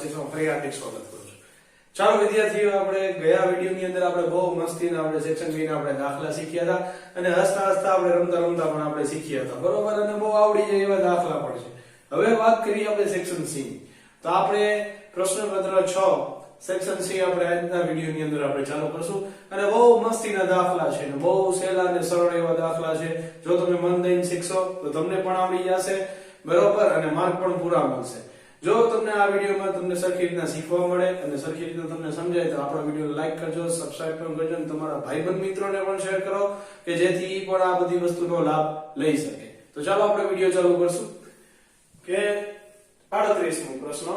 ક્લાસીસમાં ફરી હાર્દિક સ્વાગત કરું છું। ચાલો વિદ્યાર્થીઓ, આપણે ગયા વિડીયોની અંદર આપણે બહુ મસ્તીના આપણે સેક્શન બી ના આપણે દાખલા શીખ્યા હતા અને હસતા હસતા આપણે રમતા રમતા પણ આપણે શીખ્યા હતા, બરોબર, અને બહુ આવડી જાય એવા દાખલા પણ છે। હવે વાત કરીએ આપણે સેક્શન સી। તો આપણે પ્રશ્નપત્ર 6 સેક્શન સી આપણે આજના વિડીયોની અંદર આપણે ચાલુ કરશું અને બહુ મસ્તીના દાખલા છે અને બહુ સહેલા અને સરળ એવા દાખલા છે। જો તમે મન દઈને શીખશો તો તમને પણ આવડી જશે, બરોબર, અને માર્ક પણ પૂરા મળશે। જો તમને આ વિડીયોમાં તમને સરખી રીતના શીખવા મળે અને સરખી રીતના તમને સમજાય તો આપણા વિડીયો લાઈક કરજો, સબસ્ક્રાઇબ પણ કરજો અને તમારા ભાઈબંધ મિત્રોને પણ શેર કરો કે જેથી પણ આ બધી વસ્તુનો લાભ લઈ શકે। તો ચાલો આપણે વિડીયો ચાલુ કરશું કે 38મો પ્રશ્ન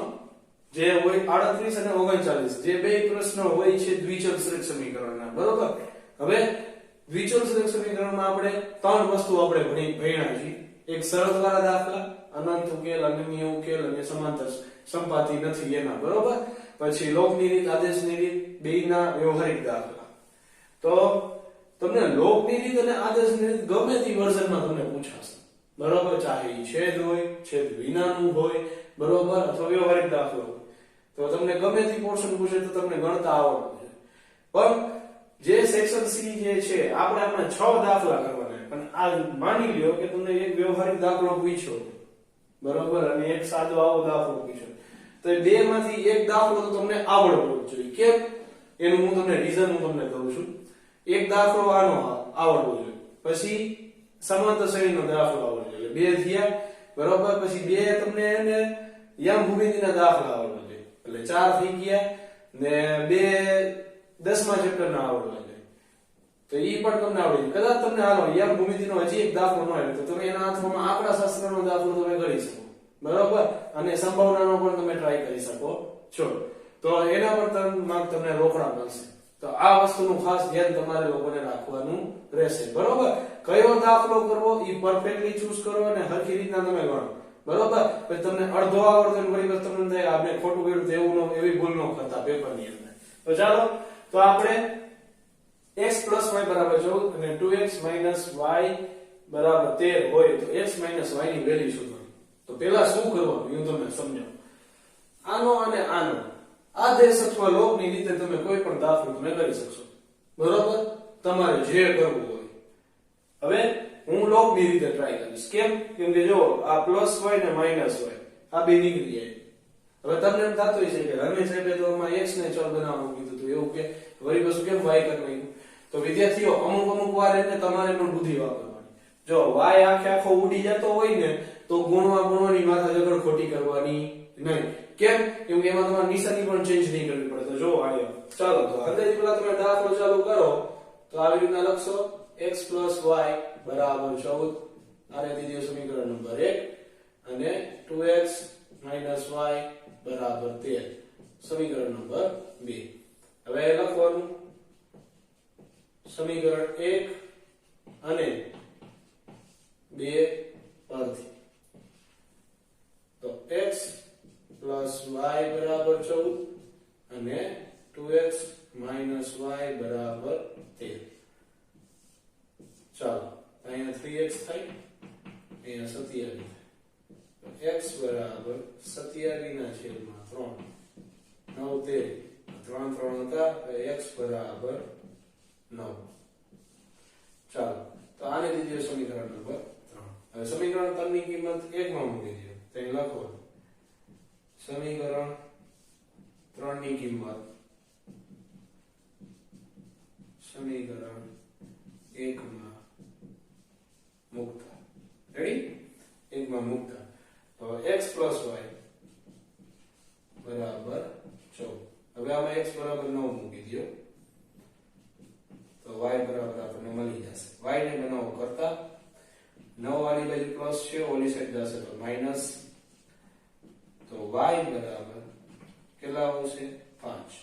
જે હોય 38 અને 39, જે બે પ્રશ્ન હોય છે દ્વિચલ શ્રેષ્ઠ સમીકરણના, બરોબર। હવે દ્વિચલ શ્રેષ્ઠ સમીકરણમાં આપણે ત્રણ વસ્તુ આપણે ભણ્યા છીએ। એક શરતવાળા દાખલા, અનંત ઉકેલ, અનન્ય ઉકેલ અને સમાંતર સંપાતી નથી એના, બરોબર। પછી લોકની રીત, આદેશની રીત, બેયના વ્યવહારિક દાખલા। તો તમને લોકની રીત અને આદેશની રીત ગમે તે વર્ઝનમાં તમને પૂછાશે, બરોબર, ચાહે છેદ હોય, છેદ વિનાનું હોય, બરોબર, અથવા વ્યવહારિક દાખલો હોય, તો તમને ગમે તે પોર્શન પૂછે તો તમને ગણતા આવડવું છે। પણ જે સેક્શન સી જે છે આપણે 6 દાખલા કરવાના, પણ આ માની લ્યો કે તમને એક વ્યવહારિક દાખલો પૂછ્યો, બરોબર, અને એક સાદો આવો દાખલો પૂછ્યો, તો બે માંથી એક દાખલો તો તમને આવડવો જ જોઈએ। કેમ? એનું હું તમને રીઝન તમને કહું છું। એક દાખલો આનો આવડવો જોઈએ, પછી સમાંતર શ્રેણીનો દાખલો આવડવો જોઈએ, બે થયા, બરોબર, પછી બે તમને એને યમ ભૂમિતિના દાખલા આવડવા જોઈએ, એટલે 4 થઈ ગયા, ને બે 10મા ચેપ્ટરના આવડવા જોઈએ, તો ઈ પણ તમને આવડી જાય। કદાચ તમને હાલો યમ ભૂમિતિનો હજી એક દાખલો ન આવે તો તમે એના હાથમાં આંકડાશાસ્ત્રનો દાખલો તમે કરી શકો, બરોબર, અને સંભાવનાનો પણ તમે ટ્રાય કરી શકો છો, તો એના પર તમને રોકડા મળશે। તો આ વસ્તુનું ખાસ ધ્યાન તમારે લોકોને રાખવાનું રહેશે, બરોબર। કયો દાખલો કરવો ઈ પરફેક્ટલી ચૂઝ કરો અને હરખી રીતના તમે ગણો, બરોબર। પછી તમને અડધો આવડતો ને વળી તમને થાય આપણે ખોટું કર્યું તો એવું એવી ભૂલ ન કરતા પેપરની અંદર। તો ચાલો, તો આપણે x + y = 14 અને 2x - y = 13 હોય તો x - y ની વેલ્યુ શોધવાની। તો પહેલા શું કરવાનું હું તમને સમજાવું। આનો અને આનો આદેશ અથવા લોકની રીતે તમે કોઈ પણ દાખલો તમે કરી શકશો, બરોબર, તમારે જે કરવું હોય। હવે હું લોકની રીતે ટ્રાય કરીશ। કેમ કે જો આ પ્લસ હોય ને માઈનસ હોય, આ બે નીકળી જાય। હવે તમને એમ થતું હશે કે રમેશ સાહેબે તો આમાં x ને ચલ બનાવવાનું કીધું હતું, એવું કે વળી પાછું કેમ y કરી નાખ્યું? તો વિદ્યાર્થીઓ, અમુક વાર એને તમારે પણ બુદ્ધિ વાપરવાની। જો y આખો ઉડી જતો હોય ને તો ગુણવાની માથા જગડ ખોટી કરવાની નહીં। કેમ? કેમ કે એમાં તમારે નિશાની પણ ચેન્જ નહીં કરવી પડે। તો જો આયો, ચાલો, તો હંમેશા પહેલા તમે દાખલો ચાલુ કરો તો આવી રીતના લખશો x + y = 14, આને દીધું સમીકરણ નંબર 1, અને 2x - y = 13 સમીકરણ નંબર 2। હવે લખવાનું સમીકરણ 1 અને 2 પરથી, તો x + y = 14 અને 2x - y = 13। ચાલો, અહીંયા 3x થાય, અહીંયા 27 થાય, તો x = 27/3, 9 13, 3 3 હતા, x = 9। ચાલો, તો આને દીધું સમીકરણ નંબર 3। હવે સમીકરણ 3 ની કિંમત 1 માં મૂકી દો, તો અહીં લખો સમીકરણ 3 ની કિંમત સમીકરણ 1 માં મૂકતા, રેડી, 1 માં મૂકતા, તો x + y = 14। હવે આમાં x = 9 મૂકી દો તો y બરાબર આપણને મળી જશે। y ને બનાવો કરતા 9 વાળી બાજુ પ્લસ છે, ઓલી સાઈડ જશે તો માઈનસ, તો y બરાબર કેટલા આવશે? 5।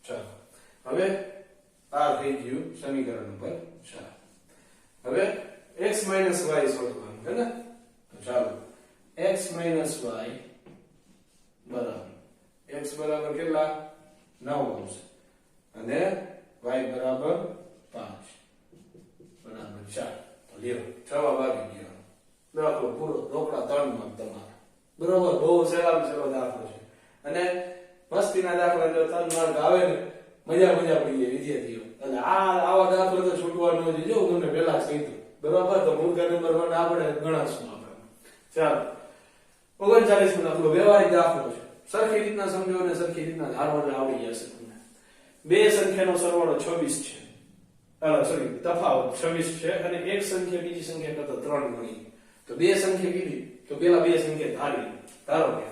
ચાલો, હવે આ થઈ ગયું સમીકરણ નંબર 4। હવે x - y શોધવાનું છે ને, તો ચાલો, x - y બરાબર x બરાબર કેટલા? 9 આવશે, અને y બરાબર 5 બરાબર 4। તો લ્યો, જવાબ આવી ગયો, દાખલો પૂરો, રોકડા 3 માં તમારા, બરોબર। સહેલો દાખલો છે અને મસ્તીના દાખલા જો 3 માર્ક આવે ને મજા પડી જાય વિદ્યાર્થીઓ. અને આવા દાખલો તો છૂટવાનો નથી. જો તમને પહેલા જ કીધું બરાબર. તો મુદ્દા નંબર 1 આપણે ગણાશું આપણે. ચાલો 39 દાખલો વ્યવહારિક દાખલો છે. સરખી રીતના સમજો અને સરખી રીતના ધારો એટલે આવડી જશે તમને. બે સંખ્યાનો સરવાળો 26 છે. સોરી તફાવત 26 છે અને એક સંખ્યા બીજી સંખ્યા કરતા 3 ગણી. તો બે સંખ્યા કીધી તો પેલા બે સંખ્યા ધારી ધારો કે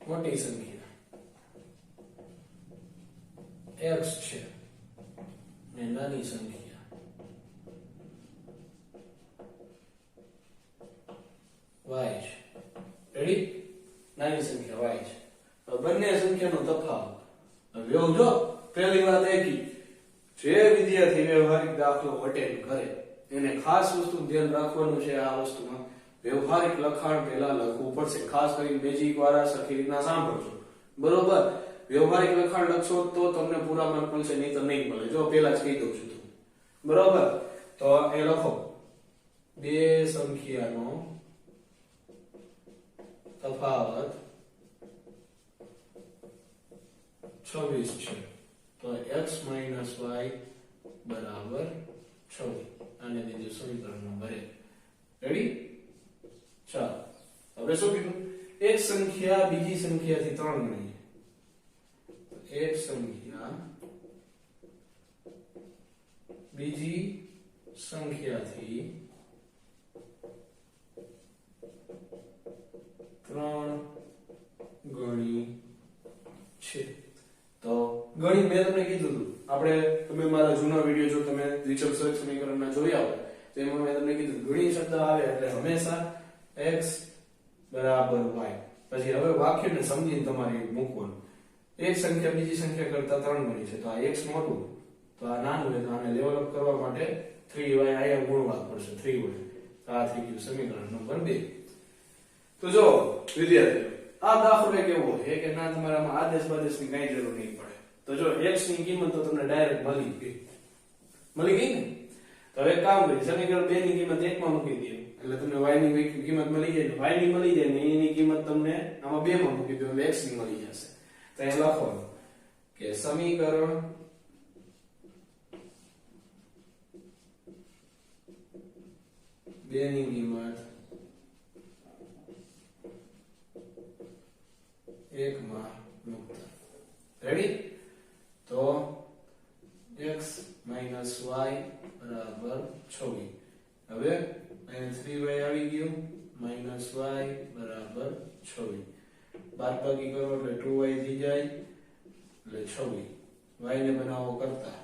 મોટી સંખ્યા x છે ને નાની સંખ્યા y છે. રેડી? નાની સંખ્યા y છે. તો બંને સંખ્યાનો તફાવત જો પહેલી વાત એ કી જે વિદ્યાર્થી વ્યવહારિક દાખલો અટેન્ડ કરે એને ખાસ વસ્તુ ધ્યાન રાખવાનું છે. આ વસ્તુમાં વ્યવહારિક લખાણ પહેલા લખવું પડશે. ખાસ કરીને બેઝિક વાળા સરખી રીતના સાંભળજો બરોબર. વ્યવહારિક લખાણ લખશો તો તમને પૂરા માર્ક મળશે, નહીં તો નહીં મળે. જો પહેલા જ કહી દઉં છું તમને બરોબર. તો એ લખો બે સંખ્યાનો તફાવત 26 છે. તો x - y બરાબર 26. આને દીધું સમીકરણ નંબર 1. રેડી? ચાલો હવે શું કીધું? એક સંખ્યા બીજી સંખ્યાથી 3 ગણી. એક સંખ્યા બીજી સંખ્યાથી 3 ગણી છે. તો ગણી મેં તમને કીધું હતું. આપણે તમે મારા જૂના વિડિયો જો તમે દ્વિચલ સમીકરણના જોયા હોય તો એમાં મેં તમને કીધું ગણી શબ્દ આવે એટલે હંમેશા x બરાબર y. પછી હવે વાક્યને સમજીને તમારે મૂકવાનું. એક સંખ્યા બીજી સંખ્યા કરતા 3 ગણી છે. તો આ x મોટું તો આ નાનું છે. તો આને ડેવલપ કરવા માટે 3y આયા ગુણવા પડશે. 3y. તો આ થઈ ગયું સમીકરણ નંબર 2. તો જો વિદ્યાર્થીઓ આ દાખલો કેવો છે કે ના તમારામાં આદેશ બાદેશની કઈ જરૂર નહીં પડે. તો જો x ની કિંમત તો તમને ડાયરેક્ટ મળી ગઈ ને. તો હવે કામ કરી સમીકરણ 2 ની કિંમત 1 માં મૂકી દઈએ એટલે તમને y ની કિંમત મળી જાય. y ની મળી જાય ને એની કિંમત તમને આમાં 2 માં મૂકી દો એટલે x ની મળી જશે. તો એ લખવાનું કે સમીકરણ 2 ની કિંમત 1 માં મૂકતા. રેડી? તો x - y બરાબર 26. હવે અહીં 3y આવી ગયું -y બરાબર 26. બાદબાકી કરો એટલે 2y થઈ જાય એટલે 26. y ને બનાવો કરતા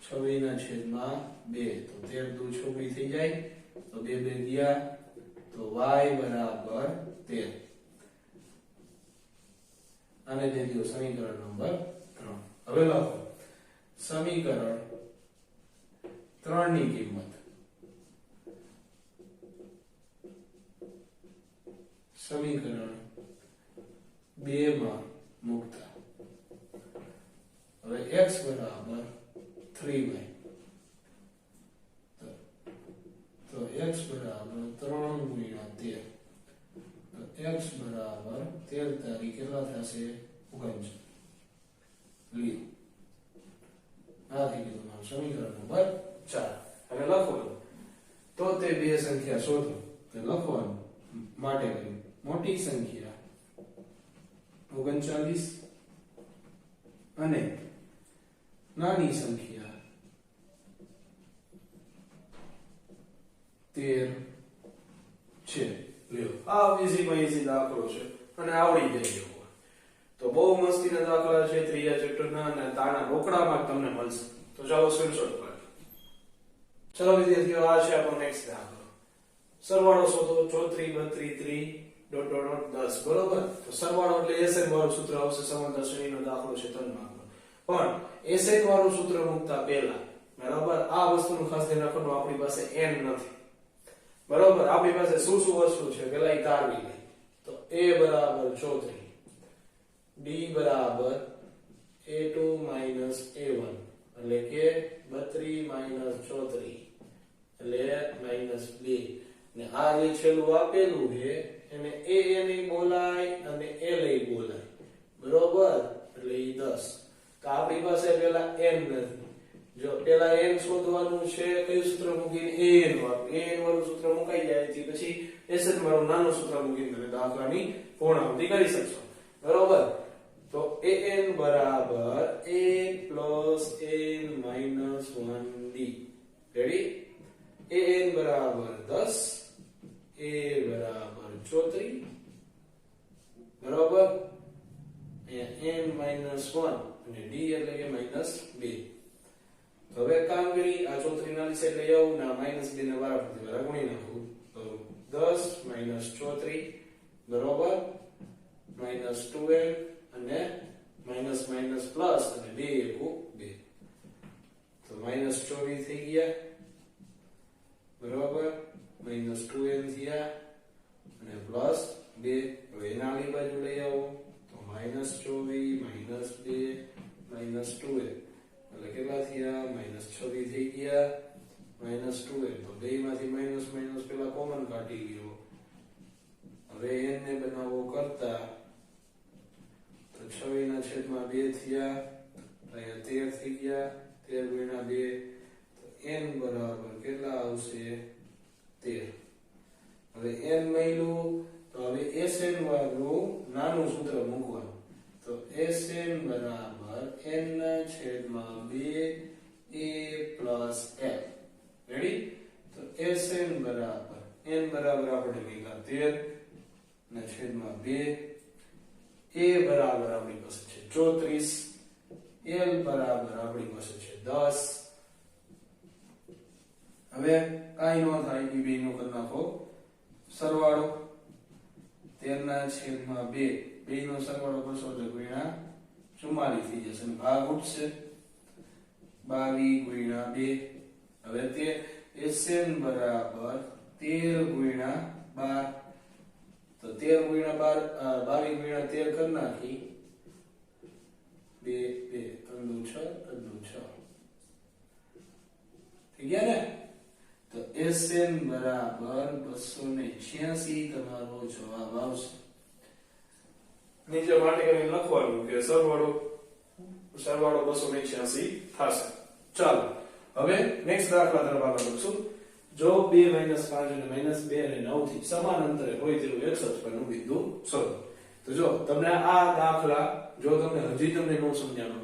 26 ના છેદમાં 2 તો 13 દુ 26 થઈ જાય. તો 2 2 ગયા તો y બરાબર 13. આને દે દો સમીકરણ નંબર 3. હવે લખો સમીકરણ 3 ની કિંમત સમીકરણ 2 માં મૂકતા. હવે x બરાબર 3y. તો x બરાબર 3 ગુણ્યા 13. તો x બરાબર 13 તારીખ કેટલા થશે? 39. લી આ થઈ ગયું તમારું સમીકરણ નંબર 4. હવે લખો તો તે બે સંખ્યા શોધો. તો લખવાનું માટે કર્યું મોટી સંખ્યા 39 અને નાની સંખ્યા 13 છે. લ્યો આ ઈઝી દાખલો છે અને આવડી જાય એવો. તો બહુ મસ્તીના દાખલા છે ત્રીજા ચેપ્ટરના અને તાના રોકડામાં તમને મળશે. તો ચાલો સ્ક્રીનશોટ પાડો. ચલો વિદ્યાર્થીઓ આ છે આપણો નેક્સ્ટ દાખલો. સરવાળો શોધો 34 32 10 બરોબર. તો સરવાળો એટલે SN વાળું સૂત્ર આવશે. સમાંતર શ્રેણીનો દાખલો છે 3 માર્કનો. પણ SN વાળું સૂત્ર મૂકતા પહેલા બરાબર આ વસ્તુનું ખાસ ધ્યાન રાખવાનું આપણી પાસે n નથી બરોબર. આપણી પાસે શું વસ્તુ છે પેલા ઈ તારવી લઈ. તો a બરાબર 34 d બરાબર a2 a1 એટલે કે 32 34 એટલે -2 ને આ જે છેલ્લું આપેલું છે એને a ની બોલાય અને l ય બોલાય બરોબર એટલે ઈ 10 તો આપણી પાસે પેલા n નથી જો પેલા n શોધવાનું છે કયું સૂત્ર મૂકીને an વાળું સૂત્ર મુકાઈ જાય છે પછી sn વાળું નાનું સૂત્ર મૂકીને તમે દાખલાની પૂર્ણાવૃત્તિ કરી શકશો બરોબર તો an બરાબર a plus n minus 1d ready an બરાબર 10 a બરાબર 34 બરાબર n minus 1 અને d એટલે કે -2 તો હવે કામ કરી આ 34 ના લીધે લઈ આવું ના -2 ને વારાફરતી વારા ગુણી નાખું તો 10 -34 બરાબર -12 અને માઈનસ માઈનસ પ્લસ અને 2 એકુ 2 તો -24 થઈ ગયા બરાબર -2n થયા અને +2 હવે એના આલી બાજુ લઈ આવો તો -24 -2 -2 એટલે કેટલા થયા -26 થઈ ગયા -2 તો બે માંથી માઈનસ માઈનસ પેલા કોમન કાઢી ગયો હવે n ને બનાવો કરતા 26 ના છેદમાં 2 થયા અહીંયા 13 થઈ ગયા 13 ગુણ્યા 2 તો n બરાબર કેટલા આવશે 13 હવે n મળ્યું તો હવે sn વાળું નાનું સૂત્ર મૂકવાનું તો sn બરાબર n ના છેદમાં 2 a + f રેડી તો sn બરાબર n બરાબર આપણે લીધા 13 ના છેદમાં 2 a બરાબર આપણી પાસે છે 34 l બરાબર આપણી પાસે છે 10 હવે કાઈ નો થાય ઈ બે નો કરી નાખો સરવાળો 13 ના છેદમાં 2 બે નો સરવાળો કરશો તો ગુણ્યા 44 થઈ જશે અને ભાગ ઉઠશે 22 ગુણ્યા 2 હવે તે sn બરાબર 13 ગુણ્યા 12 તો 13 ગુણ્યા 12 22 ગુણ્યા 13 કરી નાખી 2 2 6 6 થઈ ગયા ને તો sn બરાબર 286 તમારો જવાબ આવશે નીચે માટે કરીને લખવાનું કે સરવાળો 286 થશે ચાલો હવે નેક્સ્ટ દાખલા તરફ આગળ વધશું જો 2 - 5 અને -2 અને 9 થી સમાન અંતરે હોય તેવું x અક્ષ પરનું બિંદુ શોધો તો જો તમને આ દાખલા જો તમને હજી તમને ન સમજાણો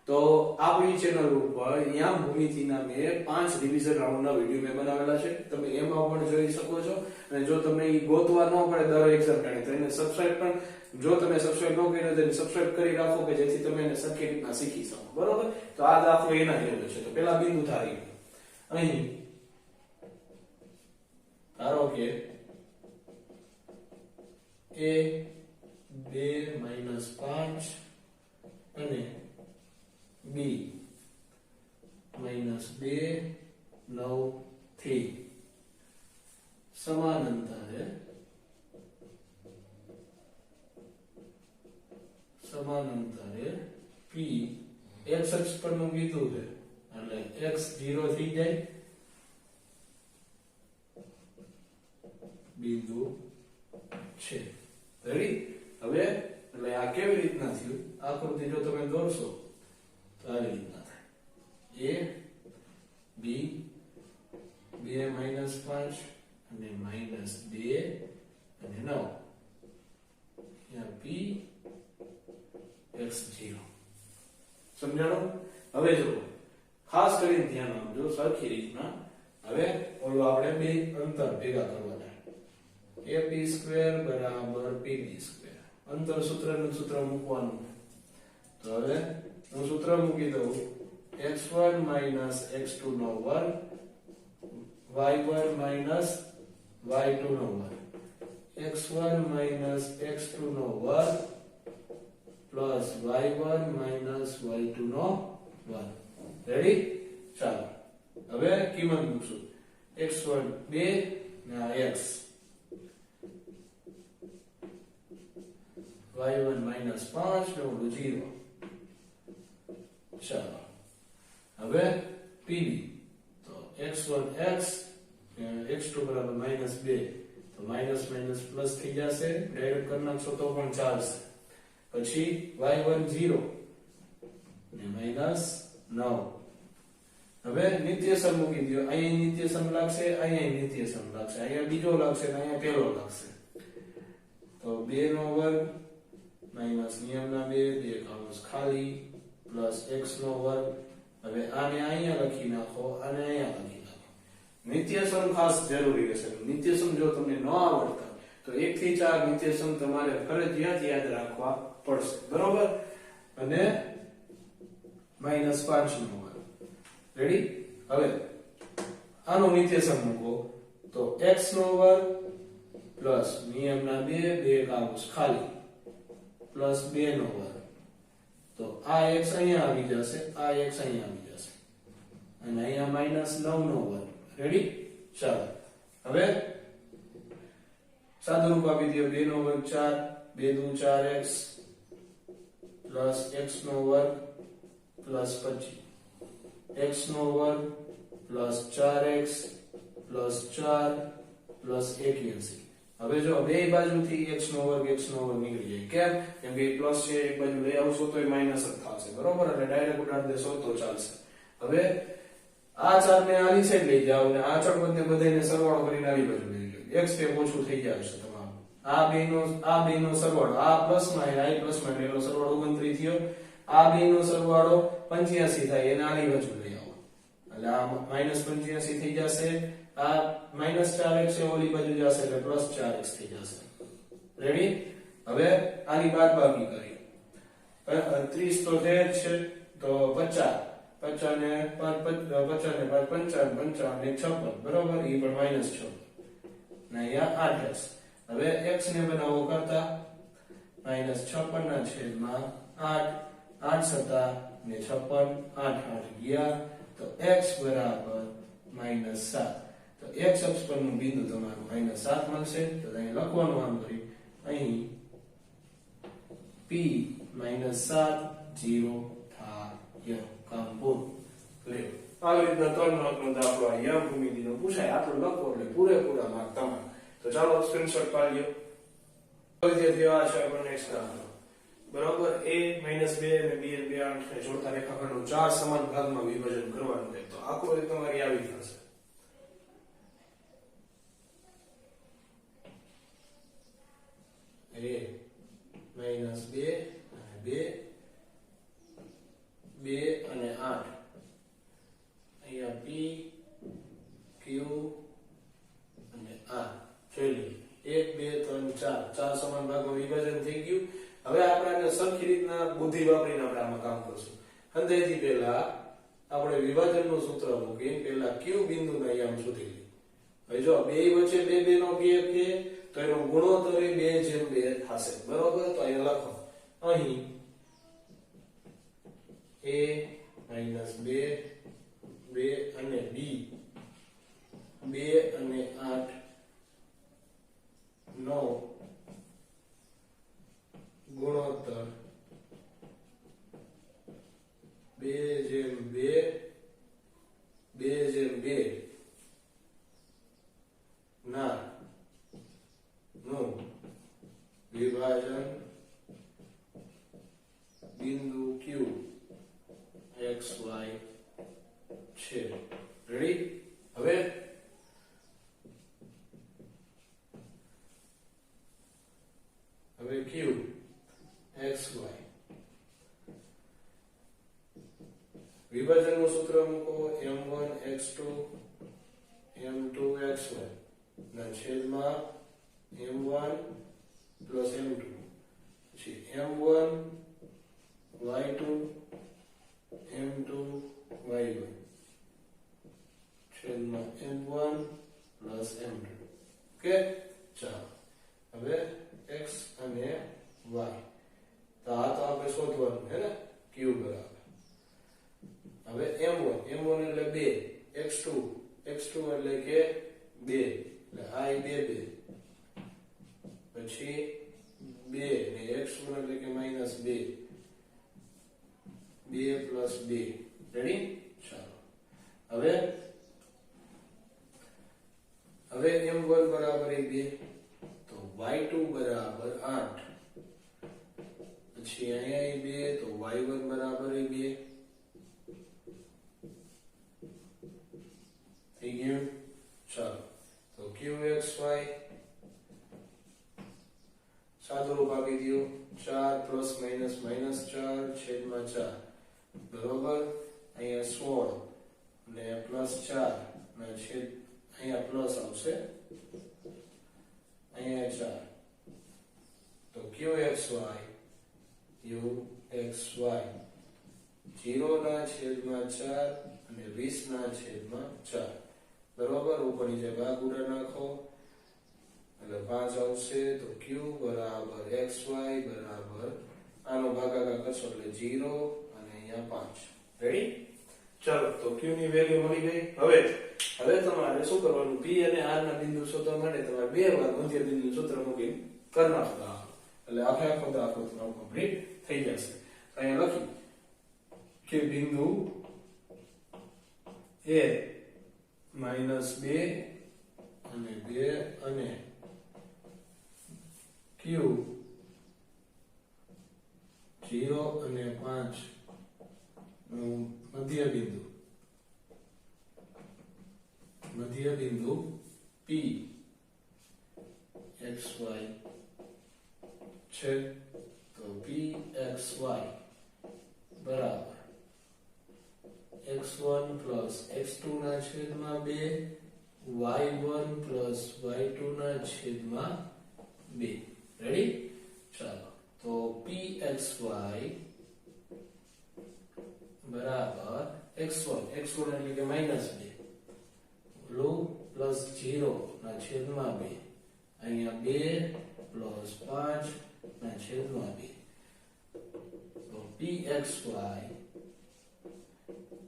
તો આપણી ચેનલ ઉપર યામ ભૂમિતિના મેં 5 રિવિઝન રાઉન્ડના વિડિયો મેં બનાવેલા છે તમે એમાં પણ જોઈ શકો છો અને જો તમને ઈ ગોતવા ન પડે દર એક્ઝામ ટાઈમે તો એને સબસ્ક્રાઇબ પણ જો તમે સબસ્ક્રાઇબ ન કર્યો તો એને સબસ્ક્રાઇબ કરી રાખો કે જેથી તમે એને સરખી રીતના શીખી શકો બરોબર તો આ દાખલો એના જેવો છે તો પહેલા બિંદુ ધારી અહીં ધારો કે a 2 - 5 અને b -2 9 થી સમાન અંતરે p x અક્ષ પરનું બિંદુ છે એટલે x 0 થઈ જાય બિંદુ છે રેડી હવે એટલે આ કેવી રીતના થયું આકૃતિ જો તમે દોરશો તો આવી રીતના થાય a b 2 - 5 અને -2 અને 9 અહીંયા p x0 સમજાણો હવે જો ખાસ કરીને ધ્યાન આપજો સરખી રીતના હવે ઓલો આપણે બે અંતર ભેગા કરવાના ab² = pb². અંતર સૂત્રનું સૂત્ર મૂકવાનું તો હવે હું સૂત્ર મૂકી દઉં x1 - x2 નો વર્ગ y1 - y2 નો વર્ગ x1 - x2 નો વર્ગ પ્લસ y1 - y2 નો વર્ગ રેડી ચાલો હવે કિંમત મૂકશું x1 2 ના x y1 - 5 નો 0 ચાલો હવે pb તો x1 x x2 બરાબર -2 તો માઇનસ માઇનસ પ્લસ થઈ જશે, ડાયરેક્ટ કરી નાખશો તો પણ ચાલશે. પછી y1 0 ને -9. હવે નિત્યસમ મૂકી દો, અહીંયા નિત્યસમ લાગશે, અહીંયા નિત્યસમ લાગશે, અહીંયા બીજો લાગશે ને અહીંયા પહેલો લાગશે. તો 2 નો વર્ગ માઈનસ નિયમના 2 કૌંસ ખાલી પ્લસ x નો વર્ગ. હવે આને અહીંયા લખી નાખો અને અહીંયા લખી નાખો. નિત્યસમ ખાસ જરૂરી રહેશે. નિત્યસમ જો તમને ન આવડતા તો 1 થી 4 નિત્યસમ તમારે ફરજિયાત યાદ રાખવા પડશે, બરોબર. અને -5 નો વર્ગ. રેડી? હવે આનો નિત્યસમ મૂકો તો x નો વર્ગ પ્લસ નિયમના 2 કૌંસ ખાલી પ્લસ 2 નો વર્ગ. તો આ x અહીંયા આવી જશે, આ x અહીંયા આવી જશે અને અહીંયા -9 નો વર્ગ. રેડી? ચાલો હવે સાદુરૂપ આપી દો. 2 નો વર્ગ 4, 2 દુ 4x પ્લસ x નો વર્ગ પ્લસ 25, x નો વર્ગ પ્લસ 4x પ્લસ 4 પ્લસ 81. હવે જો બે બાજુથી x નો વર્ગ નીકળી જાય. કેમ? કેમ કે પ્લસ છે, એક બાજુ લઈ આવશો તો એ માઈનસ જ થશે, બરોબર. એટલે ડાયરેક્ટ ઉડાડી દેશો તો ચાલશે. હવે આ 4 ને આની સાઈડ લઈ જાઓ અને આ ચળવળને બધાને સરવાળો કરીને આવી બાજુ લઈ જાઓ. x સ્ટેપ ઓછું થઈ જશે તમારું. આ બેનો સરવાળો, આ પ્લસમાં અને આ પ્લસમાં એનો સરવાળો 29 થયો. આ બેનો સરવાળો 85 થાય, એને આની બાજુ લઈ આવો એટલે આ -85 થઈ જશે. આ -4x છે, ઓલી બાજુ જશે એટલે +4x થઈ જશે. રેડી? હવે આની બાદબાકી કરી. 30 તો છે જ છે, તો 50 ને 5 55 ને 56, બરોબર. એ પણ -6 ને અહીંયા 8x. હવે x ને બનાવો કરતા -56 ના છેદમાં 8, 8 સતા ને 56, 8 ગયા તો x બરાબર -7. તો x અક્ષ પરનું બિંદુ તમારું -7 મળશે. તો અહીં લખવાનું આમ કરી અહીં p -7 0 થાય. કામ પૂરું. લે આવી રીતના 3 માર્કનો દાખલો આ યમ ભૂમિતિનો પૂછાય. આટલું લખો એટલે પૂરેપૂરા માર્ક તમારા. તો ચાલો સ્ક્રીનશોટ પાડી લ્યો. વિદ્યાર્થીઓ આ છે આપણો નેક્સ્ટ દાખલો, બરાબર. a -2 અને b અને 2 આંકને જોડતા રેખાખંડનું 4 સમાન ભાગમાં વિભાજન કરવાનું છે. તો આકૃતિ તમારી આવી થશે. a -2 અને 2 અને 8. અહીંયા p q અને r. જોઈ 1 2 3 4 4 સમાન ભાગમાં વિભાજન થઈ ગયું. હવે આપણે આને સરખી રીતના બુદ્ધિ વાપરીને આપણે આમાં કામ કરશું. અંતેથી પહેલા આપણે વિભાજનનું સૂત્ર મૂકીને પહેલા q બિંદુના યામ શોધી લઈએ. હવે જો બે વચ્ચે 2 નો ગેપ છે તો એનો ગુણોત્તર 2/2 થશે, બરોબર. તો અહીંયા લખો અહીં a -2 અને b 2 અને 8 નો ગુણોત્તર 2/2 ના નું વિભાજન બિંદુ q x y છે. રેડી? હવે q x y વિભાજનનું સૂત્ર મૂકો. m1 x2 m2 xy ના છેદમાં m1 plus m2 પછી m1 y2 m2 y1 છેદમાં m1 plus m2. ઓકે, ચાલો હવે x અને y તો આ તો આપણે શોધવાનું છે ને, q બરાબર. હવે m1 એટલે 2, x2 એટલે કે 2 એટલે i 2 પછી 2 ને x1 એટલે કે -2 2 plus 2. રેડી? ચાલો હવે હવે m1 બરાબર 2 તો y2 બરાબર 8 પછી અહીંયા 2 તો y1 બરાબર 2 થઈ ગયું ચાલો તો qxy સાદું રૂપ આપી દો 4 પ્લસ માઈનસ માઈનસ 4 છેદમાં 4 બરોબર અહીંયા 16 ને પ્લસ 4 ને છેદ અહીંયા પ્લસ આવશે અહીંયા 4 તો qxy uxy 0 ના છેદમાં 4 અને 20 ના છેદમાં 4 બરોબર ઉપર નીચે ભાગ ઉડા નાખો એટલે 5 આવશે તો q બરાબર xy બરાબર આનો ભાગાકાર કરશો એટલે 0 અને અહીંયા 5 રેડી ચાલો તો q ની વેલ્યુ મળી ગઈ હવે તમારે શું કરવાનું p અને r ના બિંદુ શોધવા માટે તમારે બે વાર મધ્ય બિંદુ સૂત્ર મૂકી કરવાનો દાખલો એટલે આખો દાખલો તમારો કમ્પ્લીટ થઈ જશે અહીંયા લખી કે બિંદુ a -2 અને 2 અને q 0 અને 5 નું મધ્ય બિંદુ p xy છે તો p xy બરાબર x1 x2 ના છેદમાં 2 y1 y2 ના છેદમાં 2 રેડી ચાલો તો pxy બરાબર x1 એટલે કે -2 લો પ્લસ 0 ના છેદમાં 2 અહીંયા 2 5 ના છેદમાં 2 તો pxy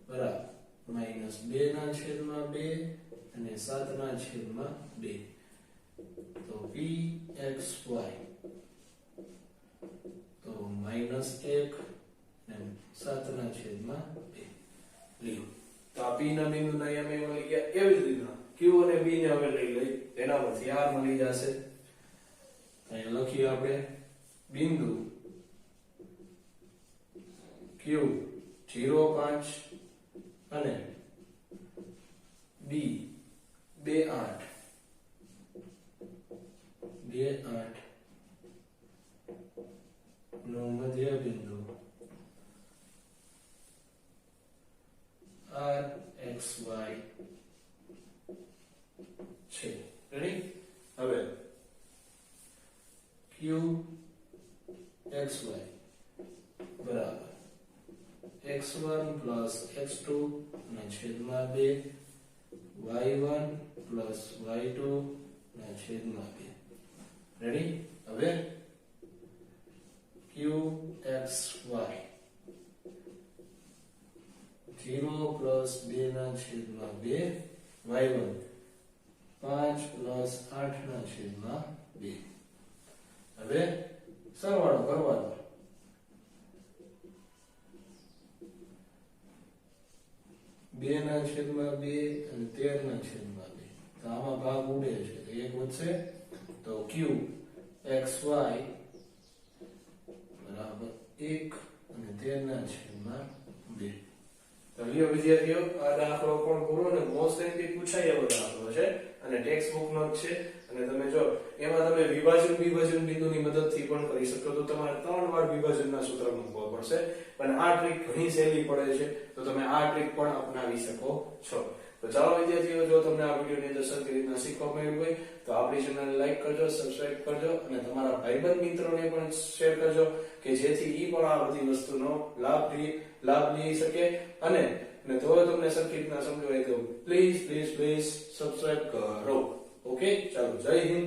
બરાબર -2 ના છેદમાં 2 અને 7 ના છેદમાં 2 તો pxy તો -1 અને 7 ના છેદમાં 2 લ્યો તો આ p ના બિંદુ ના અહીંયા મળી ગયા એવી જ રીતના q અને b ને હવે લઈ એના પરથી r મળી જશે અહીંયા લખીએ આપણે બિંદુ q 0 5 અને b 2 8 નું મધ્ય બિંદુ r x y છે રેડી હવે q x y બરાબર x1 x2 ના છેદમાં 2 y1 y2 ના છેદમાં 2 રેડી હવે q x y 0 2 ના છેદમાં 2 y1 5 8 ના છેદમાં 2 હવે સરવાળો કરવાનો 2 ના છેદમાં 2 અને 13 ના છેદમાં 2 તો આમાં ભાગ ઉડે છે તો એક વધશે તો q xy બરાબર 1 અને 13 ના છેદમાં 2 તો લ્યો વિદ્યાર્થીઓ આ દાખલો પણ પૂરો ને મોસ્ટ એમપી પૂછાય એવો દાખલો છે અને ટેક્સ્ટ બુક નો જ છે અને તમે જો એમાં તમે વિભાજન બિંદુની મદદથી પણ કરી શકો તો તમારે 3 વાર વિભાજનના સૂત્ર મૂકવા પડશે પણ આ ટ્રીક ઘણી સહેલી પડે છે તો તમે આ ટ્રીક પણ અપનાવી શકો છો તો ચાલો વિદ્યાર્થીઓ જો તમને આ વિડિયોની અંદર સરખી રીતના શીખવા મળ્યું હોય તો આપણી ચેનલને લાઈક કરજો સબસ્ક્રાઇબ કરજો અને તમારા ભાઈબંધ મિત્રોને પણ શેર કરજો કે જેથી ઈ પણ આ બધી વસ્તુનો લાભ લઈ શકે અને જો તમને સરખી રીતના સમજાય તો પ્લીઝ સબસ્ક્રાઇબ કરો ઓકે ચાલો જય હિન્દ